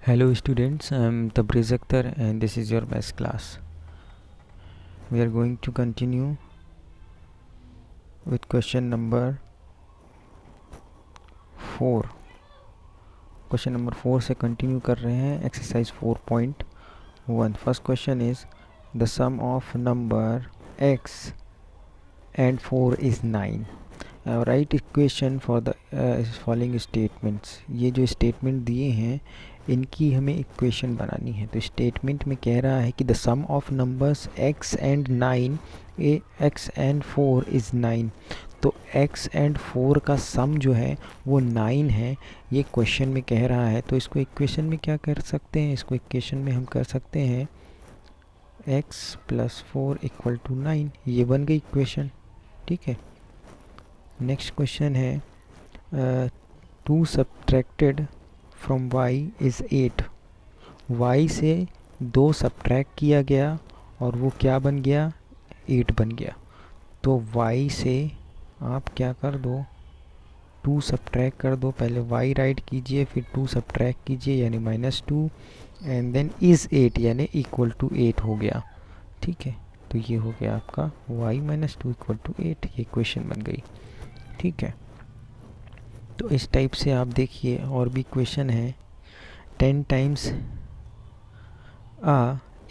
Hello students, I am Tabriz Akhtar and this is your best class. We are going to continue with question number 4. Question number 4 से continue कर रहे हैं exercise 4.1. First question is the sum of number x and 4 is 9. Write equation for the following statements. ये जो statement दिए हैं इनकी हमें इक्वेशन बनानी है। तो स्टेटमेंट में कह रहा है कि the sum of numbers x and 9 x and 4 is 9। तो x एंड 4 का सम जो है वो 9 है, ये क्वेश्चन में कह रहा है। तो इसको इक्वेशन में क्या कर सकते हैं, इसको इक्वेशन में हम कर सकते हैं x + 4 = 9। ये बन गई इक्वेशन, ठीक है। नेक्स्ट क्वेश्चन है 2 subtracted from y is 8। y से 2 सब्ट्रैक्ट किया गया और वो क्या बन गया, 8 बन गया। तो y से आप क्या कर दो, 2 सब्ट्रैक्ट कर दो। पहले y राइट कीजिए, फिर 2 सब्ट्रैक्ट कीजिए यानी -2 एंड देन इज़ 8 यानी = 8 हो गया, ठीक है। तो ये हो गया आपका y - 2 = 8, ये क्वेश्चन बन गई, ठीक है। तो इस टाइप से आप देखिए और भी क्वेश्चन है। 10 टाइम्स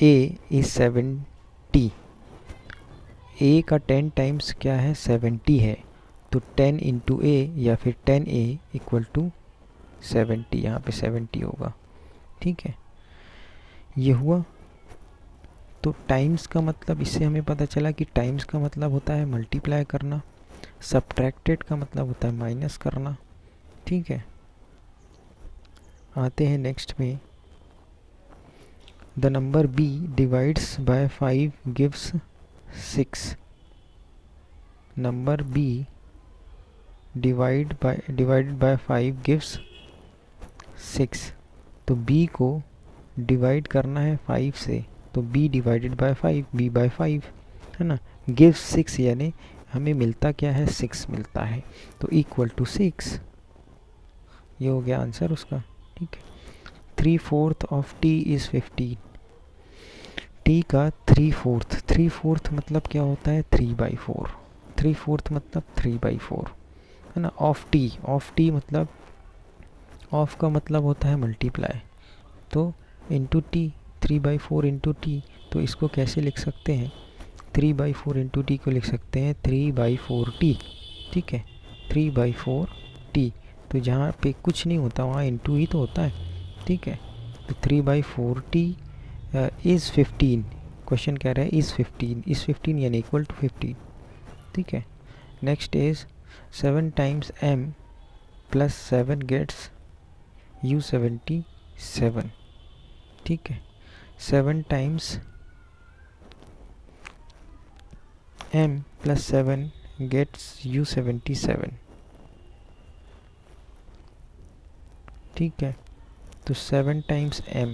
a इज़ 70। a का 10 टाइम्स क्या है, 70 है। तो 10 × a या फिर 10a = 70, यहाँ पे 70 होगा, ठीक है। ये हुआ। तो टाइम्स का मतलब, इससे हमें पता चला कि टाइम्स का मतलब होता है मल्टीप्लाई करना, सब्ट्रैक्टेड का मतलब होता है माइनस करना, ठीक है। आते हैं नेक्स्ट में। The number b divides bye 5 gives 6। Number b divided by 5 gives 6। तो b को डिवाइड करना है 5 से, तो b डिवाइडेड बाय 5, b/5 है ना। गिव्स 6 यानी हमें मिलता क्या है, 6 मिलता है। तो = 6, ये हो गया आंसर उसका, ठीक है। 3/4 ऑफ t इज़ 15। t का 3/4 मतलब क्या होता है, 3/4। 3/4 मतलब 3/4 है ना। ऑफ t मतलब, ऑफ का मतलब होता है मल्टीप्लाई, तो इंटू t, 3/4 इंटू t। तो इसको कैसे लिख सकते हैं, 3/4 इंटू t को लिख सकते हैं 3/4t, ठीक है। 3/4t, तो जहाँ पे कुछ नहीं होता वहाँ इंटू ही तो होता है, ठीक है। तो 3/4t इज़ 15। क्वेश्चन कह रहा है इज़ 15 यानी = 15, ठीक है। Next is 7 times m + 7 gets u77, ठीक है। 7 टाइम्स m + 7 गेट्स u77, ठीक है। तो 7 टाइम्स m,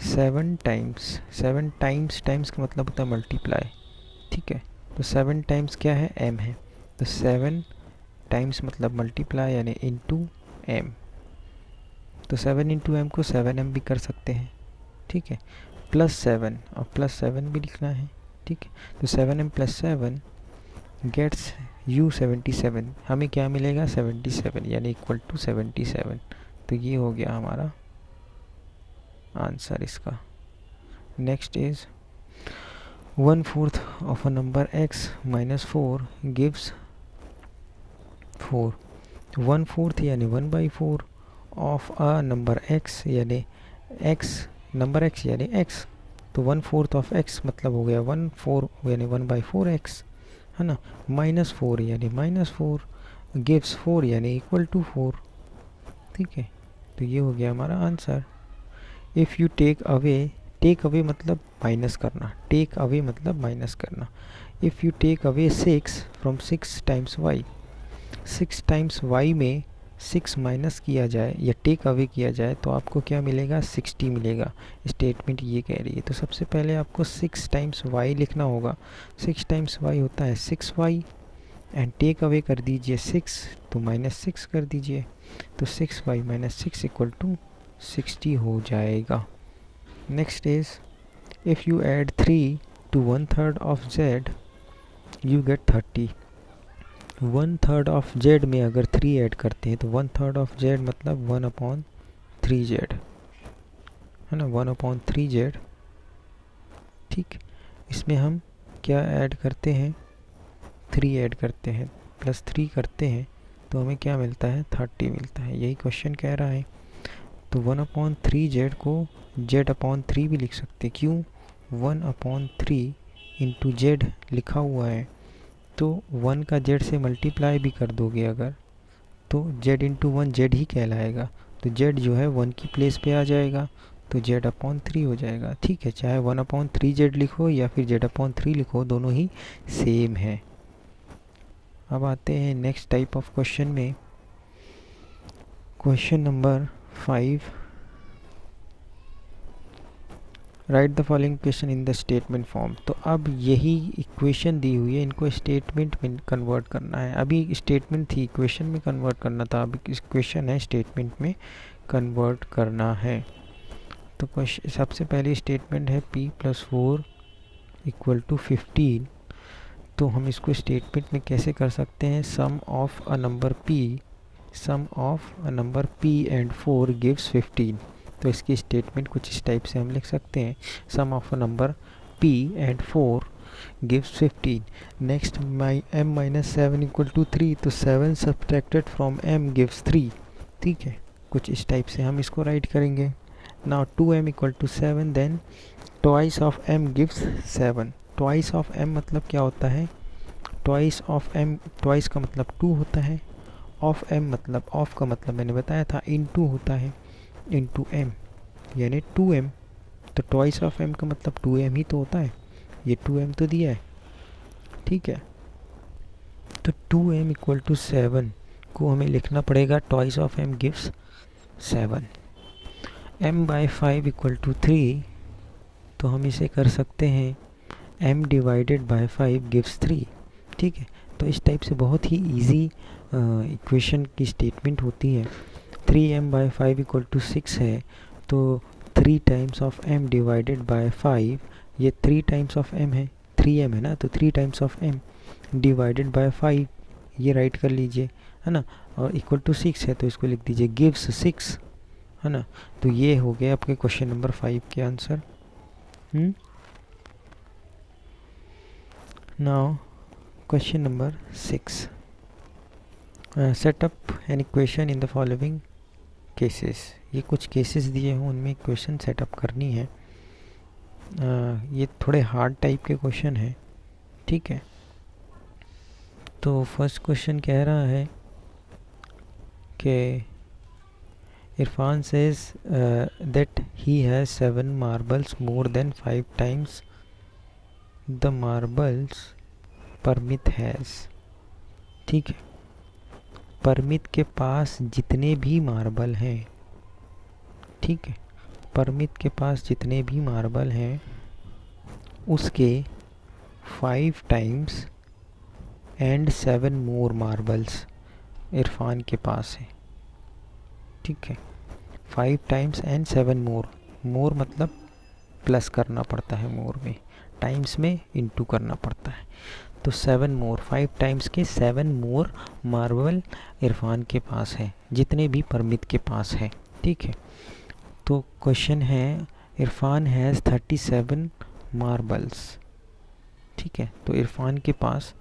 7 टाइम्स का मतलब होता है मल्टीप्लाई, ठीक है। तो 7 टाइम्स क्या है, m है। तो 7 टाइम्स मतलब मल्टीप्लाई यानी इंटू m। तो 7 × m को 7m भी कर सकते हैं, ठीक है। +7 और +7 भी लिखना है, ठीक है। तो 7m + 7 गेट्स u77, हमें क्या मिलेगा, 77 यानी = 77। तो ये हो गया हमारा आंसर इसका। Next is 1/4 of a number x - 4 gives 4। 1/4 यानी 1/4 ऑफ अ नंबर x यानी x, नंबर x यानी x। तो 1/4 ऑफ x मतलब हो गया 1/4 यानी 1/4x है ना। -4 यानी -4, गिव्स 4 यानी = 4, ठीक है। तो ये हो गया हमारा answer. If you take away मतलब माइनस करना, टेक अवे मतलब माइनस करना। If you take away 6 from 6 times y, 6 times y में 6 माइनस किया जाए या टेक अवे किया जाए तो आपको क्या मिलेगा, 60 मिलेगा। स्टेटमेंट ये कह रही है। तो सबसे पहले आपको 6 टाइम्स y लिखना होगा। 6 टाइम्स y होता है 6y एंड टेक अवे कर दीजिए 6, तो -6 कर दीजिए। तो 6y - 6 = 60 हो जाएगा। Next is if you add 3 to 1/3 of z you get 30। 1/3 of z में अगर 3 ऐड करते हैं तो 1/3 ऑफ z मतलब 1/3z है ना, 1/3z। ठीक, इसमें हम क्या ऐड करते हैं, 3 ऐड करते हैं, प्लस 3 करते हैं तो हमें क्या मिलता है, 30 मिलता है। यही क्वेश्चन कह रहा है। तो 1/3z को z/3 भी लिख सकते, क्यों, 1/3 इंटू z लिखा हुआ है तो 1 का z से मल्टीप्लाई भी कर दोगे अगर तो z इंटू 1 z ही कहलाएगा। तो z जो है 1 की प्लेस पे आ जाएगा तो z/3 हो जाएगा। ठीक है, चाहे 1/3z लिखो या फिर z/3 लिखो, दोनों ही सेम है। अब आते हैं नेक्स्ट टाइप ऑफ क्वेश्चन में, question number 5। Right the following equation in the statement form. तो अब यही इक्वेशन दी हुई है, इनको स्टेटमेंट में कन्वर्ट करना है। अभी स्टेटमेंट थी, इक्वेशन में कन्वर्ट करना था, अब इक्वेशन है स्टेटमेंट में कन्वर्ट करना है। तो क्वेश्चन सबसे पहली स्टेटमेंट है p + 4 = 15। तो हम इसको स्टेटमेंट में कैसे कर सकते हैं, sum of a number p and 4 gives 15। तो इसकी स्टेटमेंट कुछ इस टाइप से हम लिख सकते हैं, sum of a number p and 4 gives 15। Next m - 7 = 3, तो 7 सब्ट्रैक्टेड फ्रॉम m गिव्स 3। ठीक है, कुछ इस टाइप से हम इसको राइट करेंगे। Now 2m = 7, then twice of m gives 7। Twice of m मतलब क्या होता है, ट्वाइस ऑफ m, ट्वाइस का मतलब 2 होता है, ऑफ m मतलब, ऑफ का मतलब मैंने बताया था इनटू होता है, इनटू m यानी 2m। तो ट्वाइस ऑफ m का मतलब 2m ही तो होता है, ये 2m तो दिया है। ठीक है, तो 2m = 7 को हमें लिखना पड़ेगा, twice of m gives 7। m/5 = 3, तो हम इसे कर सकते हैं m/5 गिव्स 3। ठीक है, तो इस टाइप से बहुत ही इजी इक्वेशन की स्टेटमेंट होती है। 3m/5 = 6 है, तो 3 टाइम्स ऑफ m/5, ये 3 टाइम्स ऑफ m है, 3m है ना, तो 3 times of m divided by 5 ये राइट कर लीजिए, है ना, और इक्वल टू 6 है तो इसको लिख दीजिए गिव्स 6, है ना। तो ये हो गया आपके क्वेश्चन नंबर 5 के answer. Now question number 6, set up an equation in the following cases. ये कुछ केसेस दिए हों, उनमें इक्वेशन सेटअप करनी है। ये थोड़े हार्ड टाइप के क्वेश्चन है। ठीक है, तो फर्स्ट क्वेश्चन कह रहा है कि Irfan says that he has 7 marbles more than 5 times the marbles Parmit has. ठीक है, परमित के पास जितने भी मार्बल हैं, ठीक है, परमित के पास जितने भी मार्बल हैं उसके 5 times and 7 more marbles Irfan के पास है। ठीक है, 5 टाइम्स एंड 7 मोर, मोर मतलब प्लस करना पड़ता है, मोर में टाइम्स में इनटू करना पड़ता है। तो 7 मोर, 5 टाइम्स के 7 मोर मार्बल इरफान के पास है, जितने भी परमित के पास है। ठीक है, तो क्वेश्चन है इरफान हैज़ 37 मार्बल्स। ठीक है, तो इरफान के पास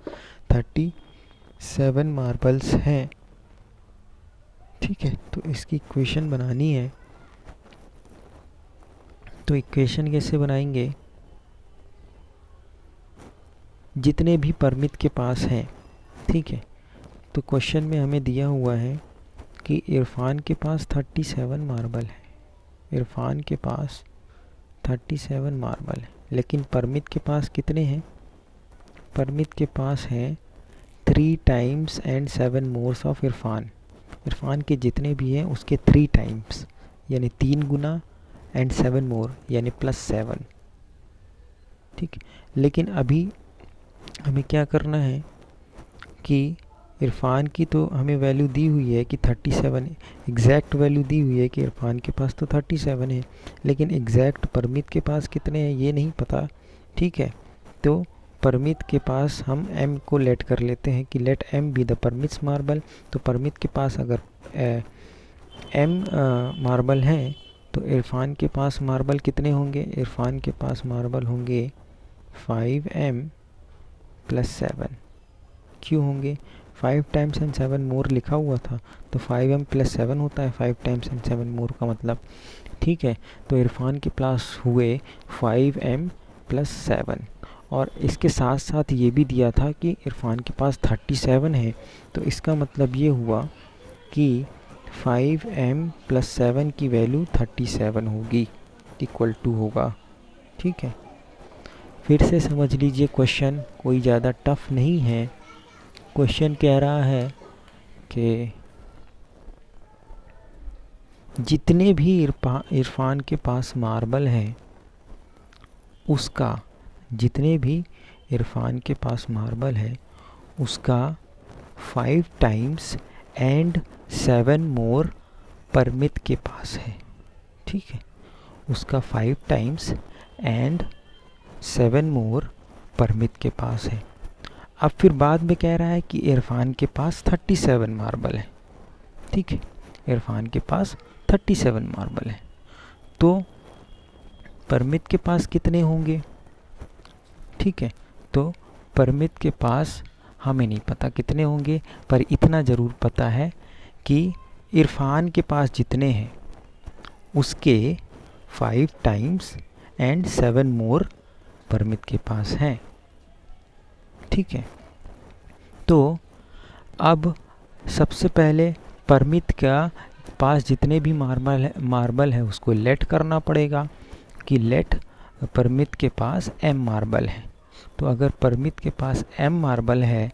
37 मार्बल्स हैं। ठीक है, तो इसकी इक्वेशन बनानी है। तो इक्वेशन कैसे बनाएंगे, जितने भी परमित के पास हैं। ठीक है, तो क्वेश्चन में हमें दिया हुआ है कि इरफान के पास 37 मार्बल है, इरफान के पास 37 मार्बल है, लेकिन परमित के पास कितने हैं, परमित के पास हैं 3 times and 7 mores of Irfan. Irfan के जितने भी हैं उसके 3 टाइम्स यानी 3 गुना एंड 7 मोर यानी +7। ठीक, लेकिन अभी हमें क्या करना है कि इरफान की तो हमें वैल्यू दी हुई है कि 37, एग्जैक्ट वैल्यू दी हुई है कि इरफान के पास तो 37 है, लेकिन एग्जैक्ट परमित के पास कितने हैं ये नहीं पता। ठीक है, तो परमित के पास हम m को लेट कर लेते हैं कि let m be the Parmit's marble. तो परमित के पास अगर m मार्बल हैं तो इरफान के पास मार्बल कितने होंगे? इरफान के पास मार्बल होंगे 5m + 7। क्यों होंगे? 5 टाइम्स एंड 7 मोर लिखा हुआ था, तो 5m + 7 होता है 5 टाइम्स एंड 7 मोर का मतलब। ठीक है, तो इरफान के पास हुए 5m + 7, और इसके साथ साथ ये भी दिया था कि इरफान के पास 37 है, तो इसका मतलब ये हुआ कि 5m + 7 की वैल्यू 37 होगी, इक्वल टू होगा। ठीक है, फिर से समझ लीजिए क्वेश्चन कोई ज़्यादा टफ नहीं है। क्वेश्चन कह रहा है कि जितने भी इरफान के पास मार्बल हैं उसका, जितने भी इरफान के पास मार्बल है उसका 5 टाइम्स एंड 7 मोर परमित के पास है। ठीक है, उसका 5 टाइम्स एंड 7 मोर परमित के पास है। अब फिर बाद में कह रहा है कि इरफान के पास 37 मार्बल है। ठीक है, इरफान के पास 37 मार्बल है, तो परमित के पास कितने होंगे? ठीक है, तो परमित के पास हमें नहीं पता कितने होंगे, पर इतना ज़रूर पता है कि इरफान के पास जितने हैं उसके 5 टाइम्स एंड 7 मोर परमित के पास हैं। ठीक है, तो अब सबसे पहले परमित का पास जितने भी मार्बल है उसको लेट करना पड़ेगा कि लेट परमित के पास m मार्बल है। तो अगर परमित के पास m मार्बल है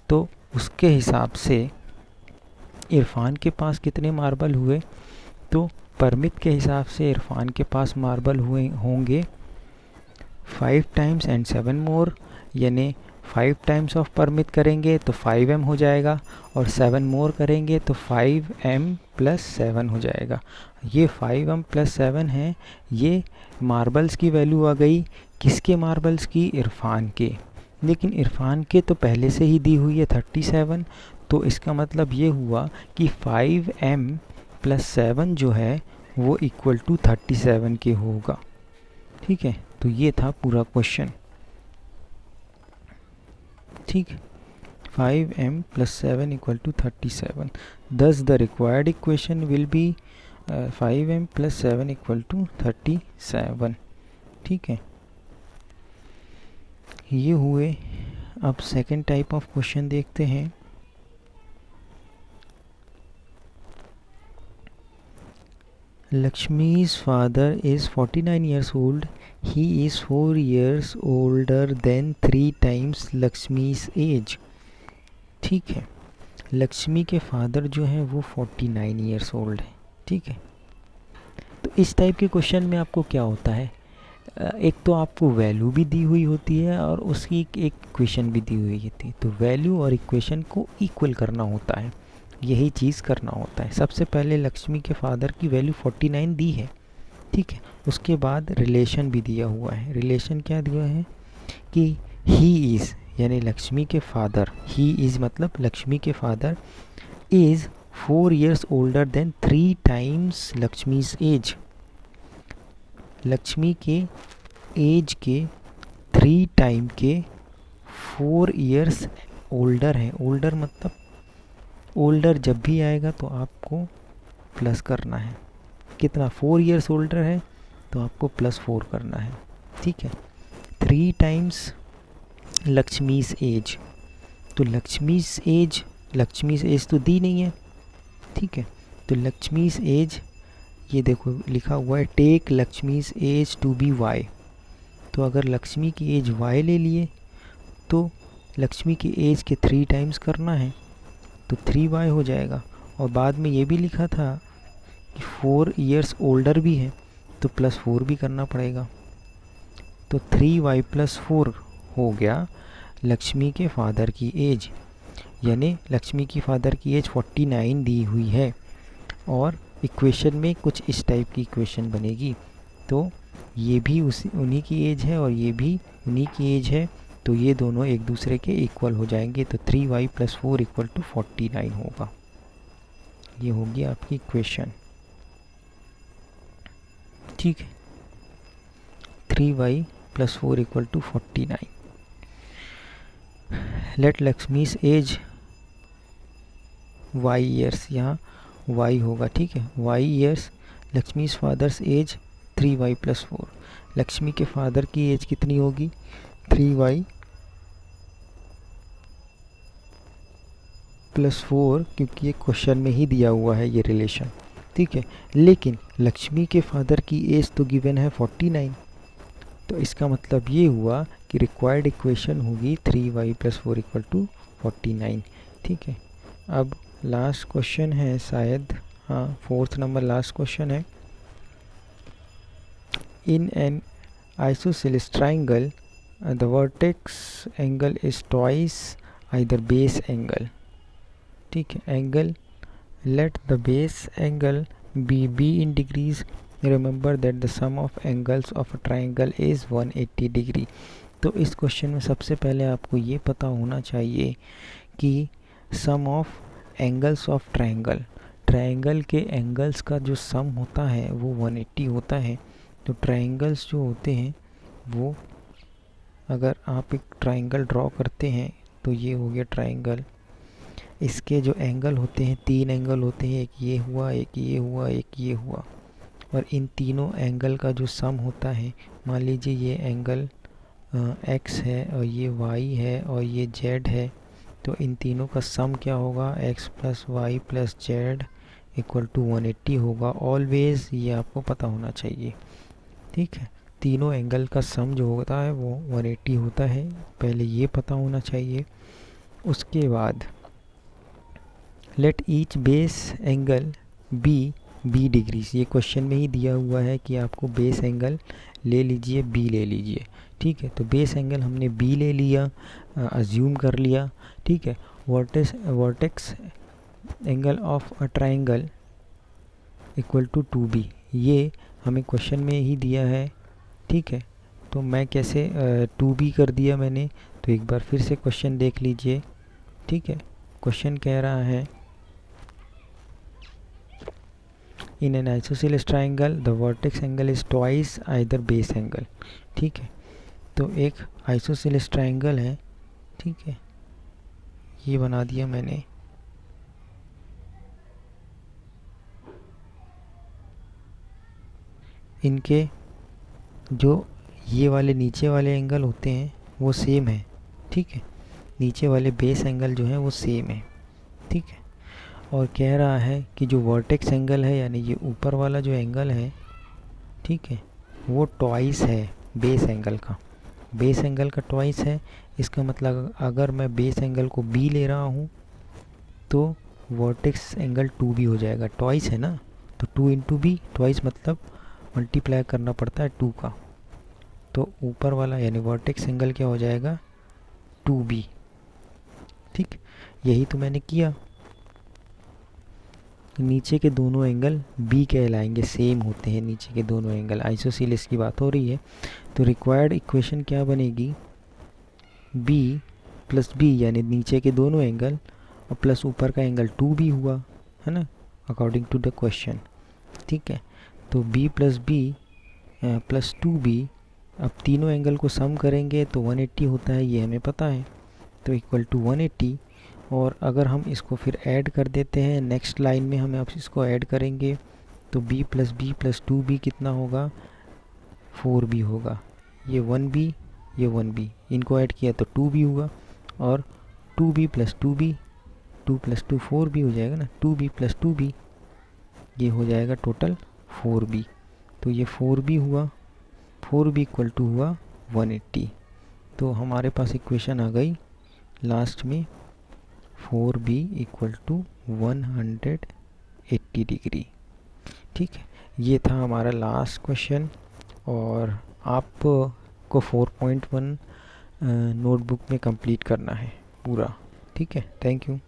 तो उसके हिसाब से इरफान के पास कितने मार्बल हुए? तो परमित के हिसाब से इरफान के पास मार्बल हुए होंगे 5 टाइम्स एंड 7 मोर, यानी 5 टाइम्स ऑफ परमित करेंगे तो 5m हो जाएगा, और 7 मोर करेंगे तो 5m + 7 हो जाएगा। ये 5m + 7 है, ये मार्बल्स की वैल्यू आ गई। किसके मार्बल्स की? इरफान के। लेकिन इरफान के तो पहले से ही दी हुई है 37, तो इसका मतलब ये हुआ कि 5m + 7 जो है वो इक्वल टू 37 के होगा। ठीक है, तो ये था पूरा क्वेश्चन। ठीक, 5m + 7 = 37। Thus the required equation will be 5m + 7 = 37। ठीक है, ये हुए। अब सेकेंड टाइप ऑफ क्वेश्चन देखते हैं। Lakshmi's father is 49 years old. He is 4 years older than 3 times Lakshmi's age. ठीक है, लक्ष्मी के फादर जो हैं वो 49 ईयर्स ओल्ड है। ठीक है, तो इस टाइप के क्वेश्चन में आपको क्या होता है, एक तो आपको वैल्यू भी दी हुई होती है और उसकी एक इक्वेशन भी दी हुई होती है। तो वैल्यू और इक्वेशन को इक्वल करना होता है, यही चीज़ करना होता है। सबसे पहले लक्ष्मी के फादर की वैल्यू 49 दी है। ठीक है, उसके बाद रिलेशन भी दिया हुआ है। रिलेशन क्या दिया है कि ही इज़, यानी लक्ष्मी के फादर, ही इज़ मतलब लक्ष्मी के father is 4 years older than 3 times Lakshmi's age. Lakshmi के एज के 3 टाइम के 4 years ओल्डर है। ओल्डर मतलब ओल्डर जब भी आएगा तो आपको प्लस करना है। कितना? 4 years ओल्डर है तो आपको +4 करना है। ठीक है, 3 टाइम्स लक्ष्मी's एज, तो लक्ष्मी's एज तो दी नहीं है। ठीक है, तो लक्ष्मी's एज, ये देखो लिखा हुआ है take Lakshmi's age to be y। तो अगर लक्ष्मी की एज y ले लिए तो लक्ष्मी की एज के 3 टाइम्स करना है तो 3y हो जाएगा। और बाद में ये भी लिखा था कि 4 years ओल्डर भी है तो +4 भी करना पड़ेगा। तो 3y + 4 हो गया लक्ष्मी के फादर की एज। यानी लक्ष्मी की फादर की एज 49 दी हुई है और इक्वेशन में कुछ इस टाइप की इक्वेशन बनेगी। तो ये भी उन्हीं की एज है और ये भी उन्हीं की एज है, तो ये दोनों एक दूसरे के इक्वल हो जाएंगे। तो 3y + 4 = 49 होगा। ये होगी आपकी इक्वेशन। ठीक है, 3y + 4 = 49। Let Lakshmi's age y years, यहाँ y होगा। ठीक है, y years, Lakshmi's father's age 3y + 4। Lakshmi के फादर की एज कितनी होगी? 3y + 4, क्योंकि ये क्वेश्चन में ही दिया हुआ है ये रिलेशन। ठीक है, लेकिन लक्ष्मी के फादर की एज तो गिवन है 49, तो इसका मतलब ये हुआ कि रिक्वायर्ड इक्वेशन होगी 3y + 4 = 49। ठीक है, अब लास्ट क्वेश्चन है शायद, हाँ 4th नंबर लास्ट क्वेश्चन है। In an isosceles triangle the vertex angle is twice either base angle. ठीक है, angle, let the base angle be b in degrees. Remember that the sum of angles of a triangle is 180 degree. तो इस question में सबसे पहले आपको ये पता होना चाहिए कि sum of angles of triangle, triangle के एंगल्स का जो सम होता है वो 180 होता है। तो ट्रायंगल्स जो होते हैं वो, अगर आप एक ट्रायंगल ड्रॉ करते हैं तो ये हो गया ट्रायंगल, इसके जो एंगल होते हैं 3 एंगल होते हैं, एक ये हुआ, एक ये हुआ, एक ये हुआ, और इन तीनों एंगल का जो सम होता है, मान लीजिए ये एंगल x है और ये y है और ये z है, तो इन तीनों का सम क्या होगा? x + y + z = 180 होगा। ऑलवेज ये आपको पता होना चाहिए। ठीक है, तीनों एंगल का सम जो होता है वो 180 होता है, पहले ये पता होना चाहिए। उसके बाद let each base angle B b degrees, ये क्वेश्चन में ही दिया हुआ है कि आपको बेस एंगल ले लीजिए, b ले लीजिए। ठीक है, तो बेस एंगल हमने b ले लिया, अज्यूम कर लिया। ठीक है, vertex angle of a triangle = 2b, ये हमें क्वेश्चन में ही दिया है। ठीक है, तो मैं कैसे 2b कर दिया मैंने, तो एक बार फिर से क्वेश्चन देख लीजिए। ठीक है, क्वेश्चन कह रहा है in an isosceles triangle the vertex angle is twice either base angle. ठीक है, तो एक आइसोसेलेस ट्राइंगल है। ठीक है, ये बना दिया मैंने। इनके जो ये वाले नीचे वाले एंगल होते हैं वो सेम है। ठीक है, नीचे वाले बेस एंगल जो है वो सेम है। ठीक है, और कह रहा है कि जो वर्टेक्स एंगल है, यानी ये ऊपर वाला जो एंगल है, ठीक है, वो ट्वाइस है बेस एंगल का। बेस एंगल का ट्वाइस है, इसका मतलब अगर मैं बेस एंगल को b ले रहा हूँ तो वर्टेक्स एंगल 2b हो जाएगा। ट्वाइस है ना, तो 2 × b, ट्वाइस मतलब मल्टीप्लाई करना पड़ता है 2 का, तो ऊपर वाला यानी वर्टेक्स एंगल क्या हो जाएगा? 2b। ठीक, यही तो मैंने किया। नीचे के दोनों एंगल b कहलाएंगे, सेम होते हैं नीचे के दोनों एंगल, आइसोसेलेस की बात हो रही है। तो रिक्वायर्ड इक्वेशन क्या बनेगी? b + b, यानी नीचे के दोनों एंगल और प्लस ऊपर का एंगल 2b हुआ, है ना, अकॉर्डिंग टू द क्वेश्चन। ठीक है, तो b + b + 2b, अब तीनों एंगल को सम करेंगे तो 180 होता है, ये हमें पता है, तो = 180। और अगर हम इसको फिर ऐड कर देते हैं नेक्स्ट लाइन में, हमें अब इसको ऐड करेंगे तो b + b + 2b कितना होगा? 4b होगा। ये 1b, ये 1b, इनको ऐड किया तो 2b हुआ, और 2b + 2b, 2 + 2 4b हो जाएगा ना, 2b + 2b, ये हो जाएगा टोटल 4b। तो ये 4b हुआ, 4b = हुआ 180। तो हमारे पास इक्वेशन आ गई लास्ट में 4b = 180 डिग्री। ठीक है, ये था हमारा लास्ट क्वेश्चन, और आपको 4.1 नोटबुक में कंप्लीट करना है पूरा। ठीक है, थैंक यू।